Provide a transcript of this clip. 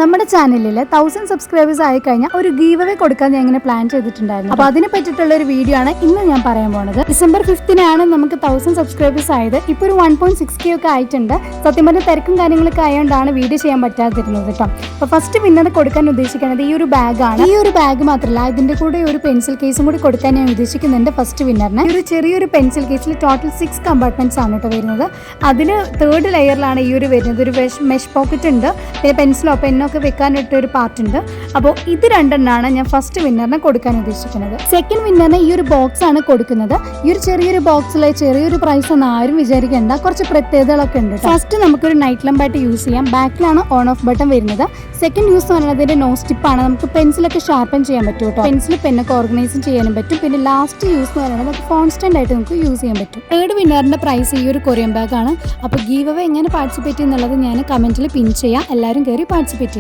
നമ്മുടെ ചാനലിൽ 1000 സബ്സ്ക്രൈബേഴ്സ് ആയി കഴിഞ്ഞാൽ ഒരു ഗീവ് അവേ കൊടുക്കാൻ ഞാൻ ഇങ്ങനെ പ്ലാൻ ചെയ്തിട്ടുണ്ടായിരുന്നു. അപ്പോൾ അതിനെ പറ്റിയിട്ടുള്ള ഒരു വീഡിയോ ആണ് ഇന്ന് ഞാൻ പറയാൻ പോകുന്നത്. ഡിസംബർ 5-നാണ് നമുക്ക് 1000 സബ്സ്ക്രൈബേഴ്സ് ആയത്. ഇപ്പോൾ ഒരു 1.6K ഒക്കെ ആയിട്ടുണ്ട്. സത്യം പറഞ്ഞ തിരക്കും കാര്യങ്ങളൊക്കെ ആയതുകൊണ്ടാണ് വീഡിയോ ചെയ്യാൻ പറ്റാതിരുന്നത് കേട്ടോ. അപ്പോൾ ഫസ്റ്റ് വിന്നർ കൊടുക്കാൻ ഉദ്ദേശിക്കുന്നത് ഈ ഒരു ബാഗാണ്. ഈ ഒരു ബാഗ് മാത്രമല്ല, ഇതിന്റെ കൂടെ ഒരു പെൻസിൽ കേസും കൂടി കൊടുക്കാൻ ഞാൻ ഉദ്ദേശിക്കുന്നുണ്ട് ഫസ്റ്റ് വിന്നറിന്. ഈ ഒരു ചെറിയൊരു പെൻസിൽ കേസിൽ ടോട്ടൽ 6 കമ്പാർട്ട്മെന്റ്സ് ആണ് കേട്ടോ വരുന്നത്. അതിൽ 3rd ലെയറിലാണ് ഈ ഒരു വരുന്നത്. ഒരു മെഷ് പോക്കറ്റ് ഉണ്ട്, പിന്നെ പെൻസിലോ പെന്നോ ഒക്കെ വെക്കാനായിട്ടൊരു പാർട്ട് ഉണ്ട്. അപ്പോൾ ഇത് രണ്ടെണ്ണമാണ് ഞാൻ ഫസ്റ്റ് വിന്നറിനെ കൊടുക്കാൻ ഉദ്ദേശിക്കുന്നത്. സെക്കൻഡ് വിന്നറിന് ഈ ഒരു ബോക്സ് ആണ് കൊടുക്കുന്നത്. ഈ ഒരു ചെറിയൊരു ബോക്സിലെ ചെറിയൊരു പ്രൈസ് ഒന്നും ആരും വിചാരിക്കേണ്ട, കുറച്ച് പ്രത്യേകതകളൊക്കെ ഉണ്ട്. ഫസ്റ്റ് നമുക്കൊരു നൈറ്റ് ലംബായിട്ട് യൂസ് ചെയ്യാം. ബാക്കിലാണ് ഓൺ ഓഫ് ബട്ടൺ വരുന്നത്. സെക്കൻഡ് യൂസ് എന്ന് പറയുന്നത് ഇതിന്റെ നോ സ്റ്റിപ്പാണ്. നമുക്ക് പെൻസിലൊക്കെ ഷാർപ്പൻ ചെയ്യാൻ പറ്റും കേട്ടോ. പെൻസിൽ പെന്നൊക്കെ ഓർഗനൈസും ചെയ്യാനും പറ്റും. പിന്നെ ലാസ്റ്റ് യൂസ് എന്ന് പറയുന്നത് നമുക്ക് കോൺസ്റ്റന്റ് ആയിട്ട് നമുക്ക് യൂസ് ചെയ്യാൻ പറ്റും. 3rd വിന്നറിന്റെ പ്രൈസ് ഈ ഒരു കൊറിയൻ ബാഗാണ്. അപ്പോൾ ഗീവ് അവേ എങ്ങനെ പാർട്ടിസിപ്പേറ്റ് ചെയ്യുന്നുള്ളത് ഞാൻ കമന്റിൽ പിൻ ചെയ്യാം. എല്ലാവരും കയറി പാർട്ടിസിപ്പേറ്റ്